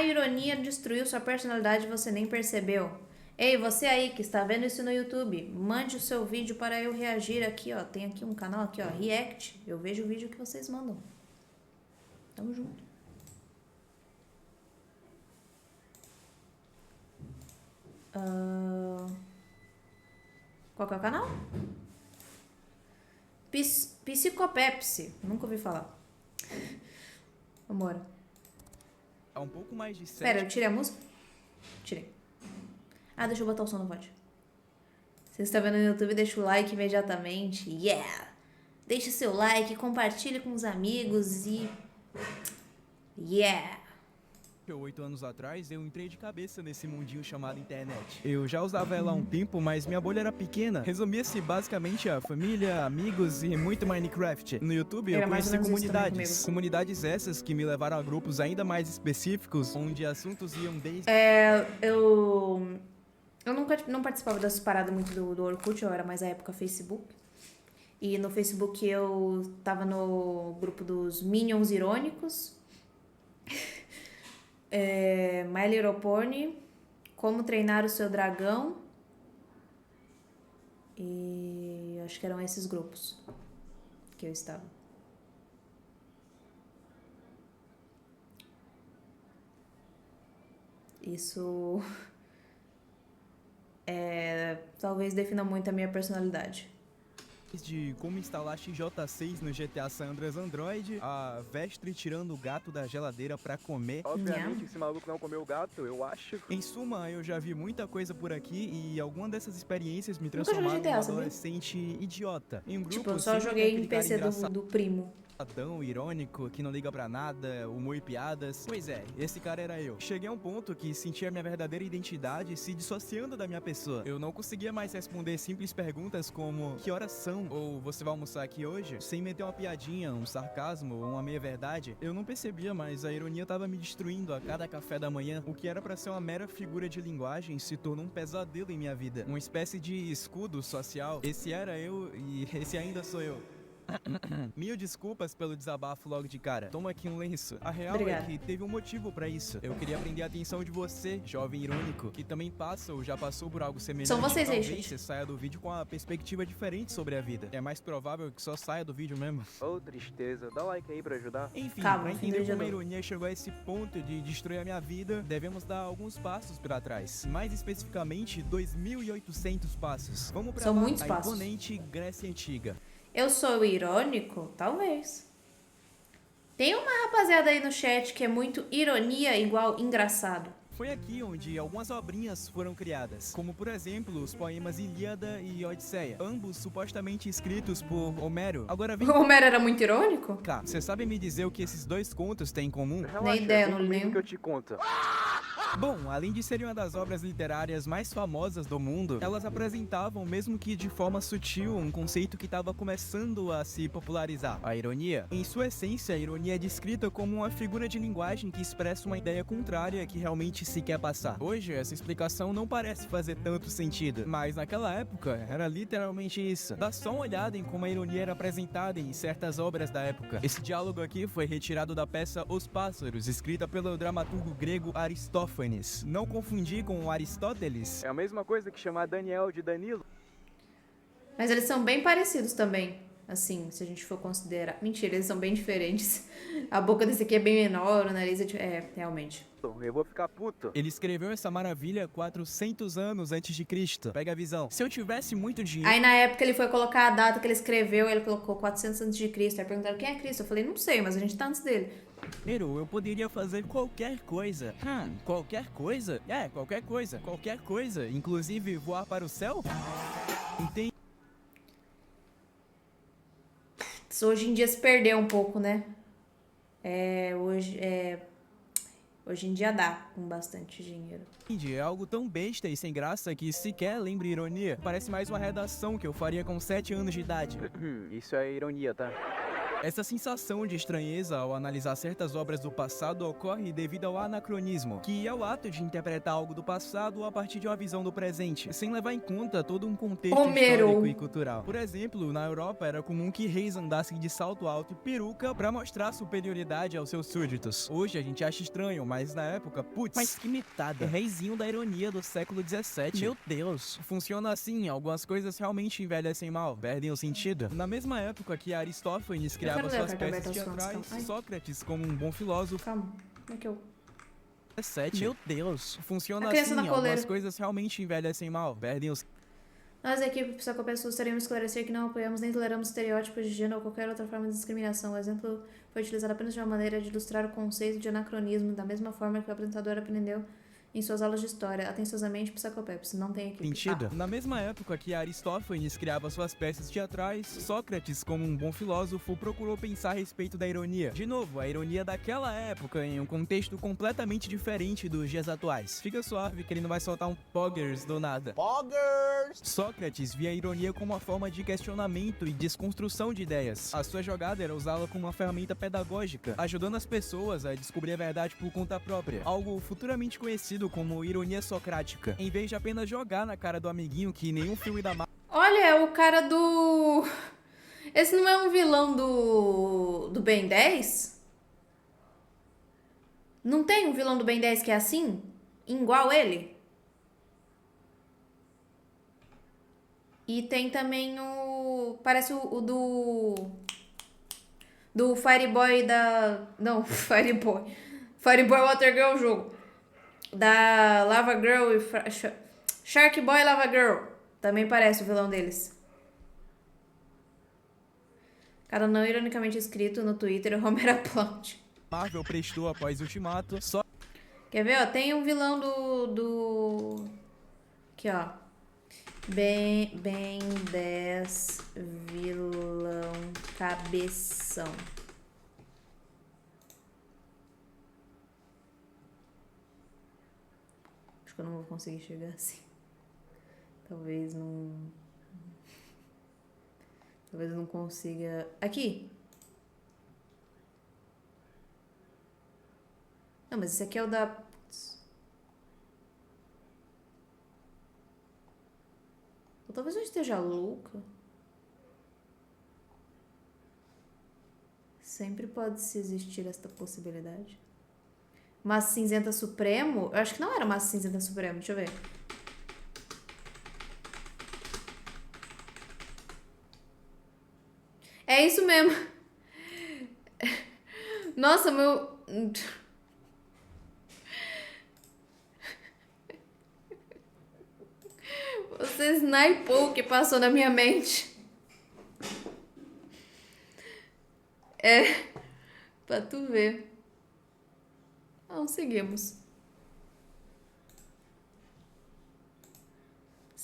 ironia destruiu sua personalidade e você nem percebeu. Ei, você aí que está vendo isso no YouTube, mande o seu vídeo para eu reagir aqui, ó. Tem aqui um canal aqui, ó, React. Eu vejo o vídeo que vocês mandam. Tamo junto. Qual que é o canal? Psicopepsi. Nunca ouvi falar. Vambora. Há um pouco mais de Pera, eu tirei a música? Tirei. Ah, deixa eu botar o som no VOD. Você está vendo no YouTube, deixa o like imediatamente. Yeah! Deixe seu like, compartilhe com os amigos e... Yeah! 8 anos atrás, eu entrei de cabeça nesse mundinho chamado internet. Eu já usava ela há um tempo, mas minha bolha era pequena. Resumia-se basicamente a família, amigos e muito Minecraft. No YouTube eu conheci comunidades. Comunidades essas que me levaram a grupos ainda mais específicos, onde assuntos iam desde... Eu nunca não participava dessas paradas muito do Orkut, eu era mais a época Facebook. E no Facebook eu tava no grupo dos Minions Irônicos. My Little Pony, Como Treinar o Seu Dragão. E acho que eram esses grupos que eu estava. Isso talvez defina muito a minha personalidade. De como instalar XJ6 no GTA San Andreas Android, a Vestre tirando o gato da geladeira pra comer. Obviamente esse maluco não comeu o gato, eu acho. Em suma, eu já vi muita coisa por aqui e alguma dessas experiências me transformaram num adolescente idiota. Em grupo, tipo, eu só joguei em PC do primo. Irônico, que não liga pra nada, humor e piadas. Pois é, esse cara era eu. Cheguei a um ponto que sentia minha verdadeira identidade se dissociando da minha pessoa. Eu não conseguia mais responder simples perguntas como que horas são? Ou você vai almoçar aqui hoje? Sem meter uma piadinha, um sarcasmo ou uma meia-verdade. Eu não percebia, mas a ironia tava me destruindo a cada café da manhã. O que era pra ser uma mera figura de linguagem se tornou um pesadelo em minha vida. Uma espécie de escudo social. Esse era eu e esse ainda sou eu. Mil desculpas pelo desabafo logo de cara. Toma aqui um lenço. A real é que teve um motivo pra isso. Eu queria prender a atenção de você, jovem irônico, que também passa ou já passou por algo semelhante. São vocês aí, Talvez você saia do vídeo com uma perspectiva diferente sobre a vida. É mais provável que só saia do vídeo mesmo. Oh, tristeza. Dá like aí pra ajudar. Enfim, pra entender como a ironia chegou a esse ponto de destruir a minha vida, devemos dar alguns passos pra trás. Mais especificamente, 2.800 passos. Vamos pra lá, muitos a passos. imponente Grécia Antiga. Eu sou irônico? Talvez. Tem uma rapaziada aí no chat que é muito ironia igual engraçado. Foi aqui onde algumas obrinhas foram criadas, como por exemplo os poemas Ilíada e Odisseia, ambos supostamente escritos por Homero. Agora vem... Homero era muito irônico? Cá, você sabe me dizer o que esses dois contos têm em comum? Relaxa, Nem ideia, não vem comigo lembro. que eu te conto. Bom, além de serem uma das obras literárias mais famosas do mundo, elas apresentavam, mesmo que de forma sutil, um conceito que estava começando a se popularizar, a ironia. Em sua essência, a ironia é descrita como uma figura de linguagem que expressa uma ideia contrária que realmente se quer passar. Hoje, essa explicação não parece fazer tanto sentido, mas naquela época, era literalmente isso. Dá só uma olhada em como a ironia era apresentada em certas obras da época. Esse diálogo aqui foi retirado da peça Os Pássaros, escrita pelo dramaturgo grego Aristófanes. Não confundir com Aristóteles. É a mesma coisa que chamar Daniel de Danilo. Mas eles são bem parecidos também. Assim, se a gente for considerar... Mentira, eles são bem diferentes. A boca desse aqui é bem menor, o nariz é realmente. Eu vou ficar puto. Ele escreveu essa maravilha 400 anos antes de Cristo. Pega a visão. Se eu tivesse muito dinheiro... Aí na época ele foi colocar a data que ele escreveu, ele colocou 400 antes de Cristo. Aí perguntaram quem é Cristo. Eu falei, não sei, mas a gente tá antes dele. Eu poderia fazer qualquer coisa. Qualquer coisa? Qualquer coisa. Qualquer coisa. Inclusive voar para o céu? Entende? Hoje em dia se perdeu um pouco, né? Hoje em dia dá com bastante dinheiro. É algo tão besta e sem graça que sequer lembra ironia. Parece mais uma redação que eu faria com 7 anos de idade. Isso é ironia, tá? Essa sensação de estranheza ao analisar certas obras do passado ocorre devido ao anacronismo, que é o ato de interpretar algo do passado a partir de uma visão do presente, sem levar em conta todo um contexto histórico e cultural. Por exemplo, na Europa era comum que reis andassem de salto alto e peruca pra mostrar superioridade aos seus súditos. Hoje a gente acha estranho, mas na época, putz, mas que mitada. Reizinho da ironia do século 17. Meu Deus. Funciona assim, algumas coisas realmente envelhecem mal, perdem o sentido. Na mesma época que Aristófanes criava suas peças teatrais, Sócrates, como um bom filósofo, Calma, como é que eu... 17. Meu Deus. Funciona A criança assim, na coleira. algumas coisas realmente envelhecem mal, perdem o Nós, da equipe Psicopés, gostaríamos de esclarecer que não apoiamos nem toleramos estereótipos de gênero ou qualquer outra forma de discriminação. O exemplo foi utilizado apenas de uma maneira de ilustrar o conceito de anacronismo, da mesma forma que o apresentador aprendeu em suas aulas de história. Atenciosamente, Psicopeps. Não tem equipe. sentido. Na mesma época que Aristófanes criava suas peças teatrais, Sócrates, como um bom filósofo, procurou pensar a respeito da ironia. De novo, a ironia daquela época em um contexto completamente diferente dos dias atuais. Fica suave que ele não vai soltar um poggers do nada. Poggers! Sócrates via a ironia como uma forma de questionamento e desconstrução de ideias. A sua jogada era usá-la como uma ferramenta pedagógica, ajudando as pessoas a descobrir a verdade por conta própria, algo futuramente conhecido como ironia socrática, em vez de apenas jogar na cara do amiguinho que nenhum filme da Marvel. Olha, é o cara do... Esse não é um vilão do Ben 10? Não tem um vilão do Ben 10 que é assim? Igual ele? E tem também o... Parece o do Fireboy da... Não, Fireboy. Fireboy Water Girl jogo. Da Lava Girl e Shark Boy Lava Girl. Também parece o vilão deles. Cara, não ironicamente escrito no Twitter, Homer aplaude. Marvel prestou após Ultimato, só Quer ver, ó? Tem um vilão do... Aqui, ó. Ben 10, vilão cabeção. Acho que eu não vou conseguir chegar assim. Talvez não consiga... Aqui! Não, mas esse aqui é o da... Ou talvez eu esteja louca. Sempre pode se existir esta possibilidade. Massa Cinzenta Supremo? Eu acho que não era Massa Cinzenta Supremo. Deixa eu ver. É isso mesmo. Nossa, meu... Você snipou o que passou na minha mente. É, pra tu ver. Não, seguimos.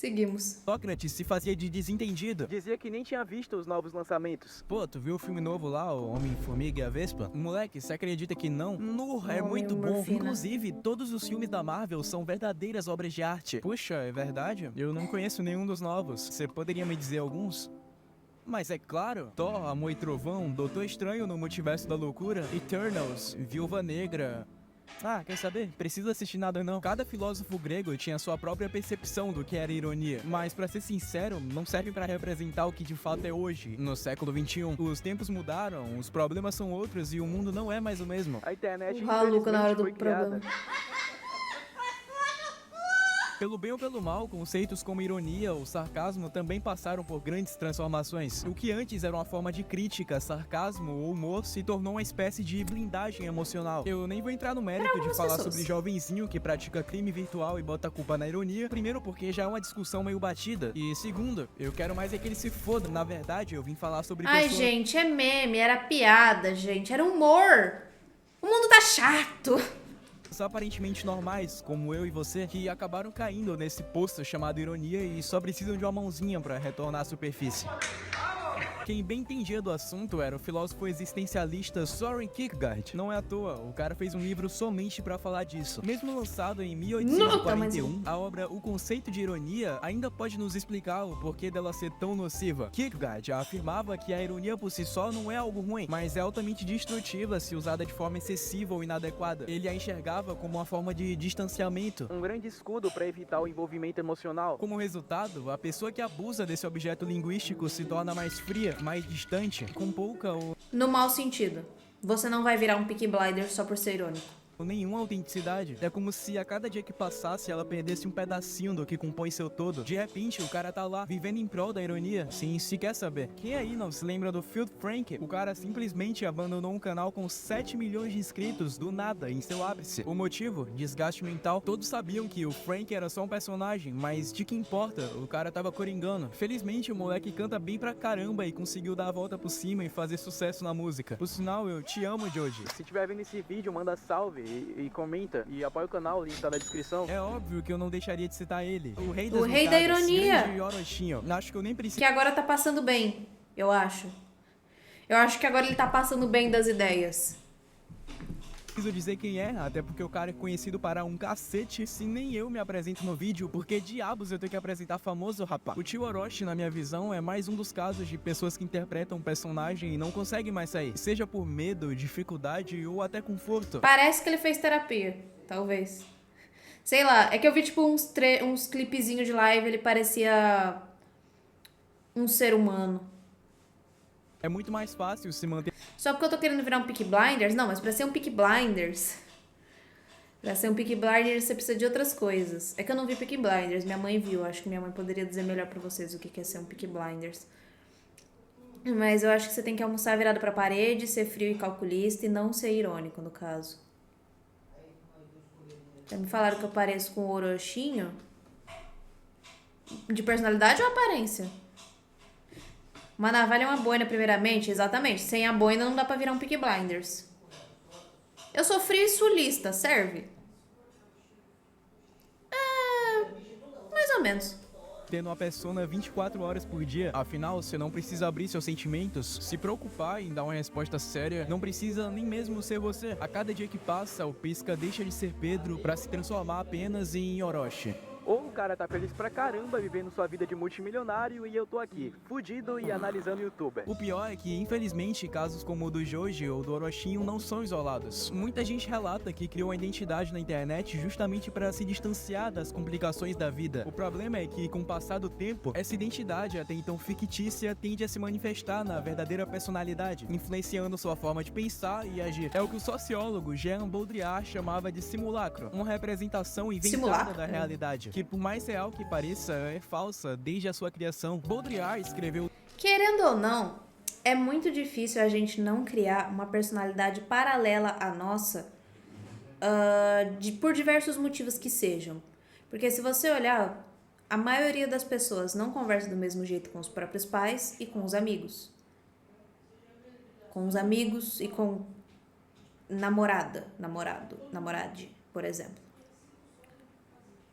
Seguimos. Sócrates se fazia de desentendido. Dizia que nem tinha visto os novos lançamentos. Pô, tu viu o filme novo lá, o Homem-Formiga e a Vespa? Moleque, você acredita que não? No, é muito bom. Homem-Morfina. Inclusive, todos os filmes da Marvel são verdadeiras obras de arte. Puxa, é verdade? Eu não conheço nenhum dos novos. Você poderia me dizer alguns? Mas é claro, Thor, Amor e Trovão, Doutor Estranho no Multiverso da Loucura, Eternals, Viúva Negra... Ah, quer saber? Precisa assistir nada não. Cada filósofo grego tinha sua própria percepção do que era ironia, mas pra ser sincero, não serve pra representar o que de fato é hoje, no século 21. Os tempos mudaram, os problemas são outros e o mundo não é mais o mesmo. A internet, O Haluca na hora do infelizmente, foi criada. problema. Pelo bem ou pelo mal, conceitos como ironia ou sarcasmo também passaram por grandes transformações. O que antes era uma forma de crítica, sarcasmo ou humor se tornou uma espécie de blindagem emocional. Eu nem vou entrar no mérito de falar pessoas. sobre jovenzinho que pratica crime virtual e bota a culpa na ironia. Primeiro porque já é uma discussão meio batida. E segundo, eu quero mais é que ele se foda. Na verdade, eu vim falar sobre Ai, pessoas... gente, é meme, era piada, gente, era humor. O mundo tá chato. aparentemente normais, como eu e você, que acabaram caindo nesse poço chamado ironia e só precisam de uma mãozinha pra retornar à superfície. Quem bem entendia do assunto era o filósofo existencialista Soren Kierkegaard. Não é à toa, o cara fez um livro somente pra falar disso. Mesmo lançado em 1841, a obra O Conceito de Ironia ainda pode nos explicar o porquê dela ser tão nociva. Kierkegaard afirmava que a ironia por si só não é algo ruim, mas é altamente destrutiva se usada de forma excessiva ou inadequada. Ele a enxergava como uma forma de distanciamento, Um grande escudo para evitar o envolvimento emocional. como resultado, a pessoa que abusa desse objeto linguístico se torna mais fria, mais distante, com pouca ou No mau sentido. Você não vai virar um Peaky Blinders só por ser irônico. nenhuma autenticidade. É como se a cada dia que passasse ela perdesse um pedacinho do que compõe seu todo. De repente, o cara tá lá, vivendo em prol da ironia, sem sequer saber. Quem aí não se lembra do Phil Frank? O cara simplesmente abandonou um canal com 7 milhões de inscritos do nada, em seu ápice. O motivo? Desgaste mental. Todos sabiam que o Frank era só um personagem, mas de que importa? O cara tava coringando. Felizmente, o moleque canta bem pra caramba e conseguiu dar a volta por cima e fazer sucesso na música. Por sinal, eu te amo, Joji. Se tiver vendo esse vídeo, manda salve e comenta. E apoia o canal, o link tá na descrição. É óbvio que eu não deixaria de citar ele. O rei das O rei da mitadas, ironia. grande Orochinho. Acho que eu nem preciso Que agora tá passando bem, eu acho. Eu acho que agora ele tá passando bem das ideias. dizer quem é, até porque o cara é conhecido para um cacete. Se nem eu me apresento no vídeo, porque diabos eu tenho que apresentar famoso, rapaz? O tio Orochi, na minha visão, é mais um dos casos de pessoas que interpretam um personagem e não conseguem mais sair. Seja por medo, dificuldade ou até conforto. Parece que ele fez terapia, talvez. Sei lá, é que eu vi tipo uns clipezinhos de live, ele parecia um ser humano. É muito mais fácil se manter Só porque eu tô querendo virar um Peaky Blinders? Não, mas pra ser um Peaky Blinders... Pra ser um Peaky Blinders, você precisa de outras coisas. É que eu não vi Peaky Blinders, minha mãe viu. Acho que minha mãe poderia dizer melhor pra vocês o que é ser um Peaky Blinders. Mas eu acho que você tem que almoçar virado pra parede, ser frio e calculista e não ser irônico, no caso. Já me falaram que eu pareço com o Orochinho. De personalidade ou aparência? Uma navalha é uma boina, primeiramente. Exatamente. Sem a boina não dá pra virar um Peaky Blinders. Eu sou frio e sulista, serve? Mais ou menos. tendo uma persona 24 horas por dia. Afinal, você não precisa abrir seus sentimentos, se preocupar em dar uma resposta séria, não precisa nem mesmo ser você. A cada dia que passa, o Pisca deixa de ser Pedro pra se transformar apenas em Orochi. Ou o cara tá feliz pra caramba vivendo sua vida de multimilionário e eu tô aqui, fudido e analisando youtuber. O pior é que, infelizmente, casos como o do Joji ou do Orochinho não são isolados. Muita gente relata que criou uma identidade na internet justamente para se distanciar das complicações da vida. O problema é que, com o passar do tempo, essa identidade, até então fictícia, tende a se manifestar na verdadeira personalidade, influenciando sua forma de pensar e agir. É o que o sociólogo Jean Baudrillard chamava de simulacro, uma representação inventada da realidade, que por mais real que pareça, é falsa desde a sua criação. Baudrillard escreveu: Querendo ou não, é muito difícil a gente não criar uma personalidade paralela à nossa, por diversos motivos que sejam. Porque se você olhar, a maioria das pessoas não conversa do mesmo jeito com os próprios pais e com os amigos. Com os amigos e com namorada, namorado, namorade, por exemplo.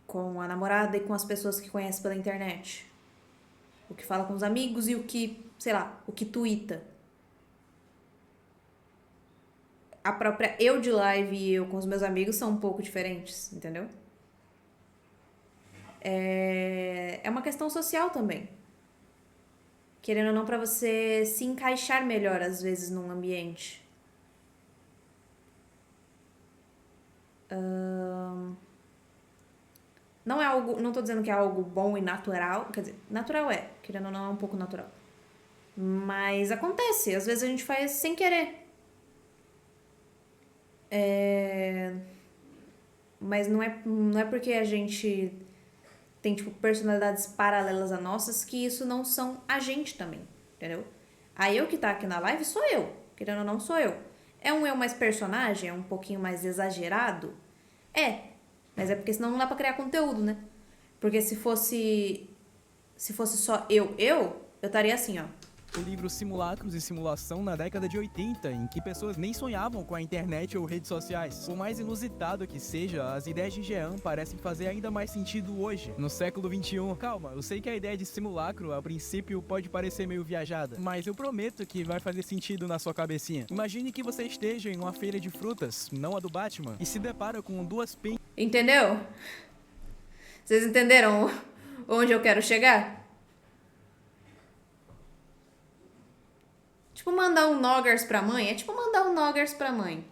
Com a namorada e com as pessoas que conhece pela internet. O que fala com os amigos e o que, sei lá, o que tuita. A própria eu de live e eu com os meus amigos são um pouco diferentes, entendeu? É uma questão social também. Querendo ou não, pra você se encaixar melhor, às vezes, num ambiente. Não é algo, não tô dizendo que é algo bom e natural, quer dizer, natural é, querendo ou não é um pouco natural. Mas acontece, às vezes a gente faz sem querer. Mas não é porque a gente tem, tipo, personalidades paralelas a nossas que isso não são a gente também, entendeu? A eu que tá aqui na live sou eu, querendo ou não sou eu. É um eu mais personagem, é um pouquinho mais exagerado? É. Mas é porque senão não dá pra criar conteúdo, né? Porque se fosse só eu estaria assim, ó. O livro Simulacros e Simulação na década de 80, em que pessoas nem sonhavam com a internet ou redes sociais. Por mais inusitado que seja, as ideias de Jean parecem fazer ainda mais sentido hoje, no século 21. Calma, eu sei que a ideia de simulacro, a princípio, pode parecer meio viajada, mas eu prometo que vai fazer sentido na sua cabecinha. Imagine que você esteja em uma feira de frutas, não a do Batman, e se depara com duas pencas. Entendeu? Vocês entenderam onde eu quero chegar? Tipo mandar um Noggars pra mãe? É tipo mandar um Noggars pra mãe.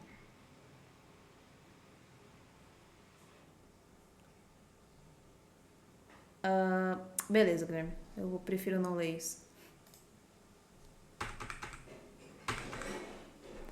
Beleza, Guilherme. Eu prefiro não ler isso.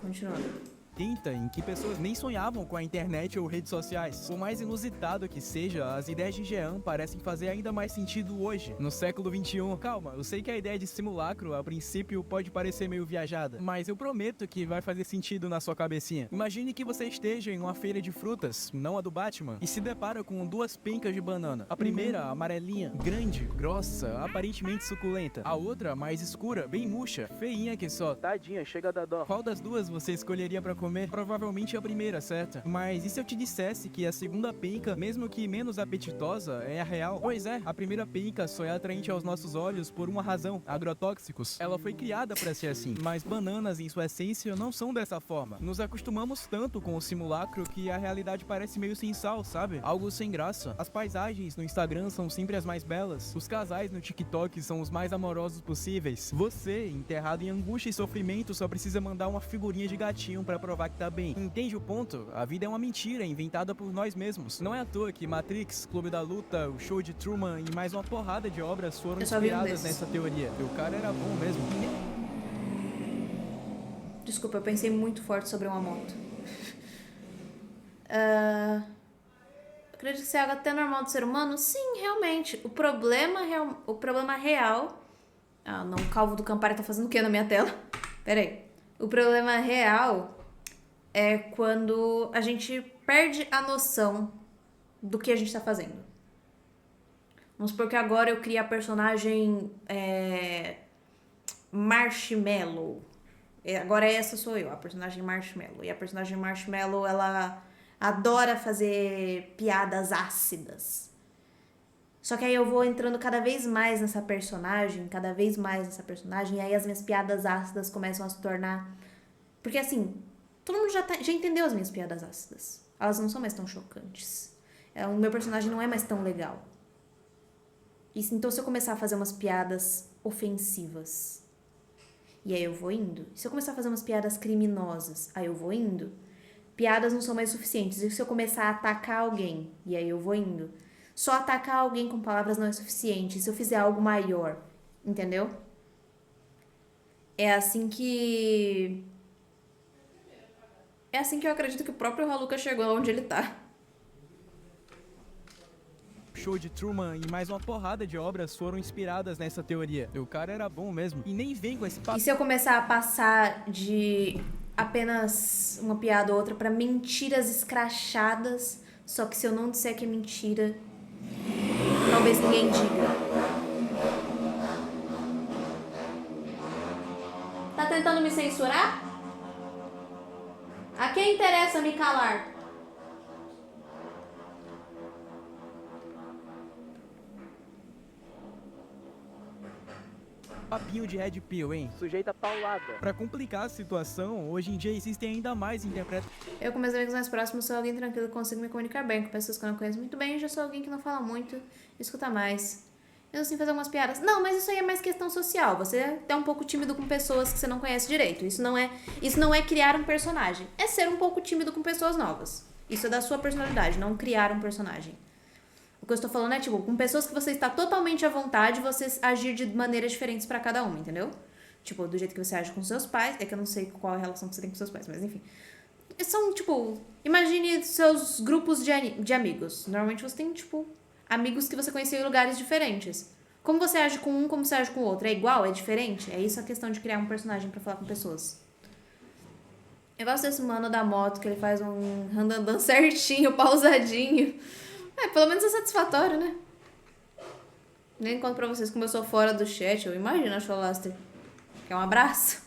Continuando. Em que pessoas nem sonhavam com a internet ou redes sociais. Por mais inusitado que seja, as ideias de Jean parecem fazer ainda mais sentido hoje, no século 21. Calma, eu sei que a ideia de simulacro, a princípio, pode parecer meio viajada, mas eu prometo que vai fazer sentido na sua cabecinha. Imagine que você esteja em uma feira de frutas, não a do Batman, e se depara com duas pencas de banana. A primeira, amarelinha, grande, grossa, aparentemente suculenta. A outra, mais escura, bem murcha, feinha que só. Tadinha, chega da dó. Qual das duas você escolheria pra comer? Provavelmente a primeira, certo? Mas e se eu te dissesse que a segunda penca, mesmo que menos apetitosa, é a real? Pois é, a primeira penca só é atraente aos nossos olhos por uma razão: agrotóxicos. Ela foi criada pra ser assim, mas bananas em sua essência não são dessa forma. Nos acostumamos tanto com o simulacro que a realidade parece meio sem sal, sabe? Algo sem graça. As paisagens no Instagram são sempre as mais belas. Os casais no TikTok são os mais amorosos possíveis. Você, enterrado em angústia e sofrimento, só precisa mandar uma figurinha de gatinho pra provar que tá bem. Entende o ponto? A vida é uma mentira inventada por nós mesmos. Não é à toa que Matrix, Clube da Luta, o Show de Truman e mais uma porrada de obras foram inspiradas nessa teoria. O cara era bom mesmo. Desculpa, eu pensei muito forte sobre uma moto. Acredito que isso é algo até normal do ser humano? Sim, realmente. O problema real... Ah, não, o Calvo do Campari tá fazendo o que na minha tela? Pera aí. O problema real é quando a gente perde a noção do que a gente tá fazendo. Vamos supor que agora eu crio a personagem Marshmallow. Agora essa sou eu, a personagem Marshmallow. E a personagem Marshmallow, ela adora fazer piadas ácidas. Só que aí eu vou entrando cada vez mais nessa personagem, e aí as minhas piadas ácidas começam a se tornar... Porque assim, todo mundo já entendeu as minhas piadas ácidas. Elas não são mais tão chocantes. O meu personagem não é mais tão legal. Então se eu começar a fazer umas piadas ofensivas, e aí eu vou indo. Se eu começar a fazer umas piadas criminosas, aí eu vou indo. Piadas não são mais suficientes. E se eu começar a atacar alguém, e aí eu vou indo. Só atacar alguém com palavras não é suficiente. Se eu fizer algo maior, entendeu? É assim que eu acredito que o próprio Haluka chegou onde ele tá. Show de Truman e mais uma porrada de obras foram inspiradas nessa teoria. O cara era bom mesmo. E nem vem com esse papo. E se eu começar a passar de apenas uma piada ou outra pra mentiras escrachadas, só que se eu não disser que é mentira, talvez ninguém diga. Tá tentando me censurar? A quem interessa me calar? Papinho de Red Pill, hein? Sujeita paulada. Pra complicar a situação, hoje em dia existem ainda mais interpretações. Eu, com meus amigos mais próximos, sou alguém tranquilo, consigo me comunicar bem com pessoas que eu não conheço muito bem. Já sou alguém que não fala muito, escuta mais. Eu assim fazer algumas piadas. Não, mas isso aí é mais questão social. Você é um pouco tímido com pessoas que você não conhece direito. Isso não é criar um personagem. É ser um pouco tímido com pessoas novas. Isso é da sua personalidade, não criar um personagem. O que eu estou falando é, tipo, com pessoas que você está totalmente à vontade, você agir de maneiras diferentes pra cada uma, entendeu? Tipo, do jeito que você age com seus pais. É que eu não sei qual é a relação que você tem com seus pais, mas enfim. São, tipo, imagine seus grupos de amigos. Normalmente você tem, tipo, amigos que você conheceu em lugares diferentes. Como você age com um, como você age com o outro? É igual? É diferente? É isso a questão de criar um personagem pra falar com pessoas. Eu gosto desse mano da moto, que ele faz um randandan certinho, pausadinho. Pelo menos é satisfatório, né? Nem conto pra vocês como eu sou fora do chat. Eu imagino a Sholaster. Quer um abraço?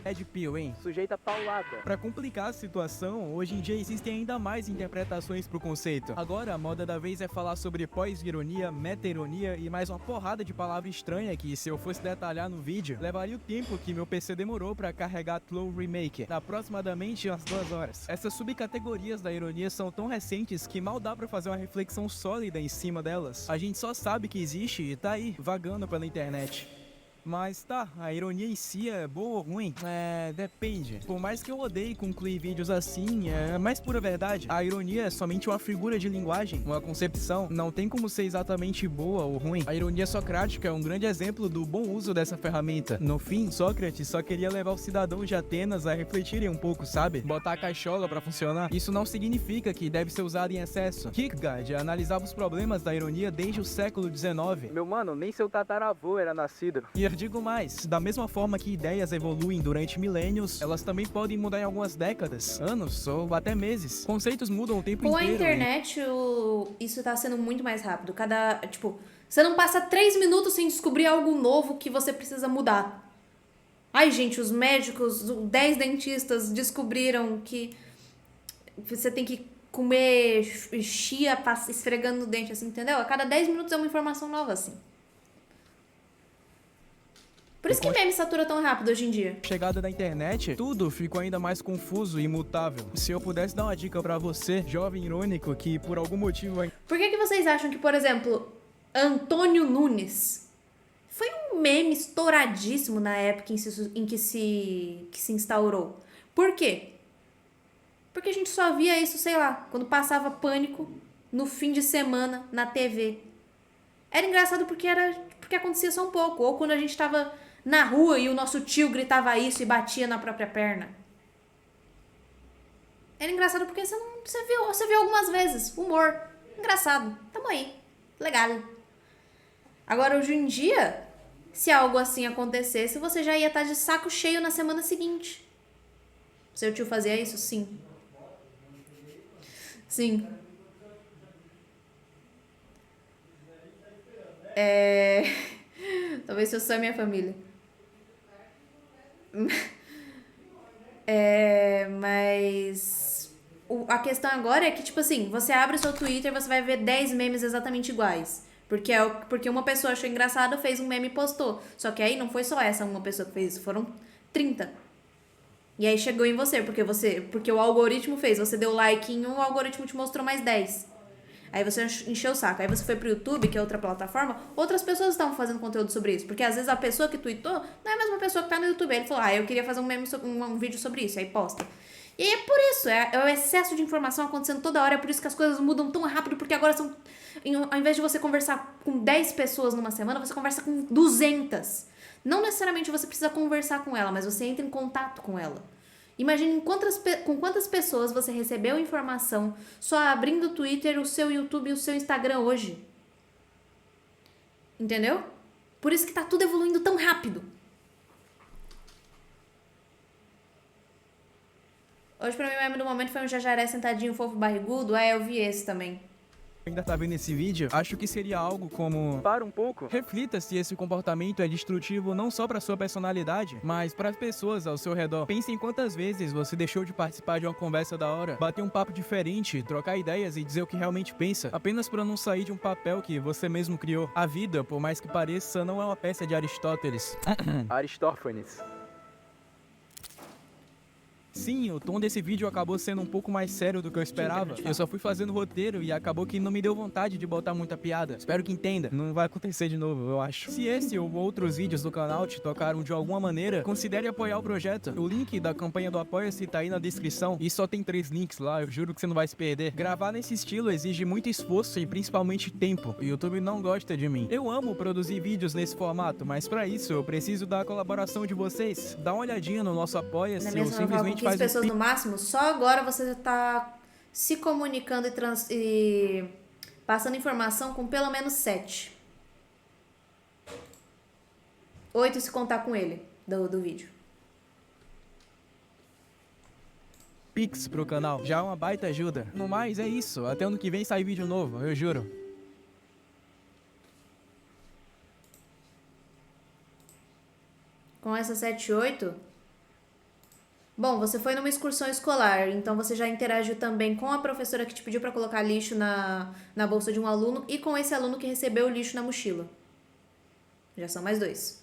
Red Pill, hein? Sujeita paulada. Pra complicar a situação, hoje em dia existem ainda mais interpretações pro conceito. Agora, a moda da vez é falar sobre pós-ironia, meta-ironia e mais uma porrada de palavra estranha que, se eu fosse detalhar no vídeo, levaria o tempo que meu PC demorou pra carregar Flow Remake, aproximadamente umas 2 horas. Essas subcategorias da ironia são tão recentes que mal dá pra fazer uma reflexão sólida em cima delas. A gente só sabe que existe e tá aí, vagando pela internet. Mas tá, a ironia em si é boa ou ruim? Depende. Por mais que eu odeie concluir vídeos assim, é mais pura verdade. A ironia é somente uma figura de linguagem, uma concepção. Não tem como ser exatamente boa ou ruim. A ironia socrática é um grande exemplo do bom uso dessa ferramenta. No fim, Sócrates só queria levar os cidadãos de Atenas a refletirem um pouco, sabe? Botar a caixola pra funcionar. Isso não significa que deve ser usado em excesso. Kierkegaard analisava os problemas da ironia desde o século XIX. Meu mano, nem seu tataravô era nascido. E eu digo mais, da mesma forma que ideias evoluem durante milênios, elas também podem mudar em algumas décadas, anos ou até meses. Conceitos mudam o tempo Com a inteiro. internet, isso tá sendo muito mais rápido. Você não passa 3 minutos sem descobrir algo novo que você precisa mudar. Ai, gente, os médicos, 10 dentistas descobriram que você tem que comer chia esfregando no dente, assim, entendeu? A cada 10 minutos é uma informação nova, assim. Por isso que meme satura tão rápido hoje em dia. Chegada da internet, tudo ficou ainda mais confuso e imutável. Se eu pudesse dar uma dica pra você, jovem irônico, que por algum motivo... Por que vocês acham que, por exemplo, Antônio Nunes foi um meme estouradíssimo na época em que se instaurou? Por quê? Porque a gente só via isso, sei lá, quando passava Pânico no fim de semana na TV. Era engraçado porque acontecia só um pouco. Ou quando a gente tava na rua e o nosso tio gritava isso e batia na própria perna. Era engraçado porque você viu algumas vezes. Humor. Engraçado. Tamo aí. Legal. Agora, hoje em dia, se algo assim acontecesse, você já ia estar de saco cheio na semana seguinte. Seu tio fazia isso? Sim. Sim. Talvez seja só a minha família. Mas a questão agora é que, tipo assim, você abre o seu Twitter e você vai ver 10 memes exatamente iguais. Porque uma pessoa achou engraçado, fez um meme e postou. Só que aí não foi só essa uma pessoa que fez isso, foram 30. E aí chegou em você, porque o algoritmo fez. Você deu like em um, o algoritmo te mostrou mais 10. Aí você encheu o saco. Aí você foi pro YouTube, que é outra plataforma, outras pessoas estavam fazendo conteúdo sobre isso. Porque às vezes a pessoa que tweetou não é a mesma pessoa que tá no YouTube. Aí ele falou, eu queria fazer um vídeo sobre isso. Aí posta. E é por isso, é o excesso de informação acontecendo toda hora. É por isso que as coisas mudam tão rápido, porque agora ao invés de você conversar com 10 pessoas numa semana, você conversa com 200. Não necessariamente você precisa conversar com ela, mas você entra em contato com ela. Imagine com quantas pessoas você recebeu informação só abrindo o Twitter, o seu YouTube e o seu Instagram hoje. Entendeu? Por isso que tá tudo evoluindo tão rápido. Hoje pra mim o meme do momento foi um jajaré sentadinho fofo barrigudo. Eu vi esse também. Ainda tá vendo esse vídeo, acho que seria algo como... Para um pouco. Reflita se esse comportamento é destrutivo não só pra sua personalidade, mas para as pessoas ao seu redor. Pense em quantas vezes você deixou de participar de uma conversa da hora, bater um papo diferente, trocar ideias e dizer o que realmente pensa, apenas pra não sair de um papel que você mesmo criou. A vida, por mais que pareça, não é uma peça de Aristóteles. Aristófanes. Sim, o tom desse vídeo acabou sendo um pouco mais sério do que eu esperava. Eu só fui fazendo roteiro e acabou que não me deu vontade de botar muita piada. Espero que entenda. Não vai acontecer de novo, eu acho. Se esse ou outros vídeos do canal te tocaram de alguma maneira, considere apoiar o projeto. O link da campanha do Apoia-se tá aí na descrição. E só tem 3 links lá, eu juro que você não vai se perder. Gravar nesse estilo exige muito esforço e principalmente tempo. O YouTube não gosta de mim. Eu amo produzir vídeos nesse formato, mas pra isso eu preciso da colaboração de vocês. Dá uma olhadinha no nosso Apoia-se ou simplesmente 15 pessoas no máximo, só agora você tá se comunicando e passando informação com pelo menos 7. 8 se contar com ele, do vídeo. Pix pro canal, já é uma baita ajuda. No mais, é isso. Até ano que vem sai vídeo novo, eu juro. Com essa 78... Bom, você foi numa excursão escolar, então você já interagiu também com a professora que te pediu pra colocar lixo na bolsa de um aluno e com esse aluno que recebeu o lixo na mochila. Já são mais 2.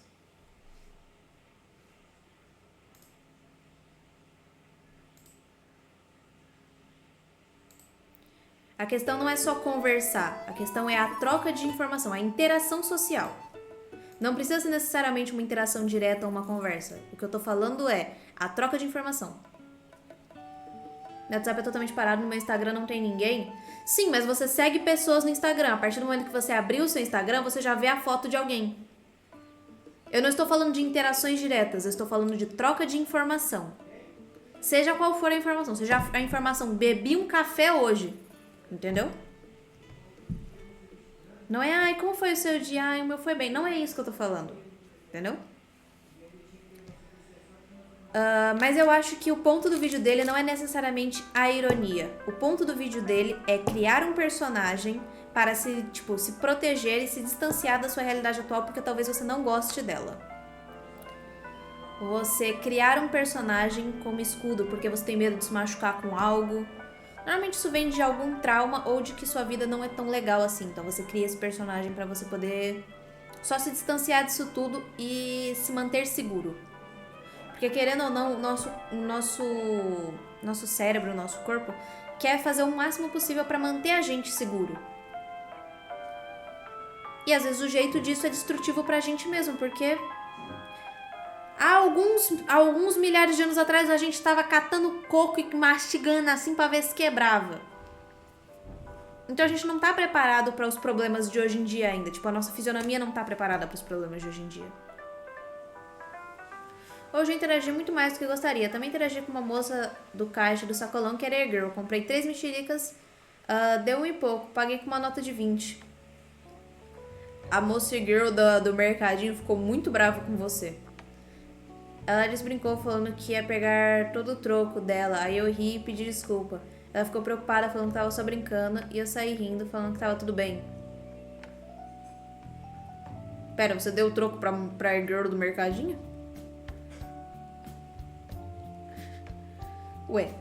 A questão não é só conversar, a questão é a troca de informação, a interação social. Não precisa ser necessariamente uma interação direta ou uma conversa. O que eu tô falando é a troca de informação. Meu WhatsApp é totalmente parado, no meu Instagram não tem ninguém. Sim, mas você segue pessoas no Instagram. A partir do momento que você abrir o seu Instagram, você já vê a foto de alguém. Eu não estou falando de interações diretas, eu estou falando de troca de informação. Seja qual for a informação. Seja a informação, bebi um café hoje. Entendeu? Não é, ai, como foi o seu dia? Ai, o meu foi bem. Não é isso que eu tô falando. Entendeu? Mas eu acho que o ponto do vídeo dele não é necessariamente a ironia. O ponto do vídeo dele é criar um personagem para se proteger e se distanciar da sua realidade atual, porque talvez você não goste dela. Você criar um personagem como escudo, porque você tem medo de se machucar com algo. Normalmente isso vem de algum trauma ou de que sua vida não é tão legal assim. Então você cria esse personagem pra você poder só se distanciar disso tudo e se manter seguro. Porque querendo ou não, nosso cérebro, nosso corpo quer fazer o máximo possível pra manter a gente seguro. E às vezes o jeito disso é destrutivo pra gente mesmo, porque há alguns milhares de anos atrás a gente tava catando coco e mastigando assim pra ver se quebrava. Então a gente não tá preparado para os problemas de hoje em dia ainda. Tipo, a nossa fisionomia não tá preparada para os problemas de hoje em dia. Hoje eu interagi muito mais do que eu gostaria. Também interagi com uma moça do caixa do sacolão que era e-girl. Comprei 3 mexericas, deu 1 e pouco. Paguei com uma nota de 20. A moça e-girl do mercadinho ficou muito brava com você. Ela desbrincou falando que ia pegar todo o troco dela. Aí eu ri e pedi desculpa. Ela ficou preocupada falando que tava só brincando. E eu saí rindo falando que tava tudo bem. Pera, você deu o troco pra girl do mercadinho? Ué.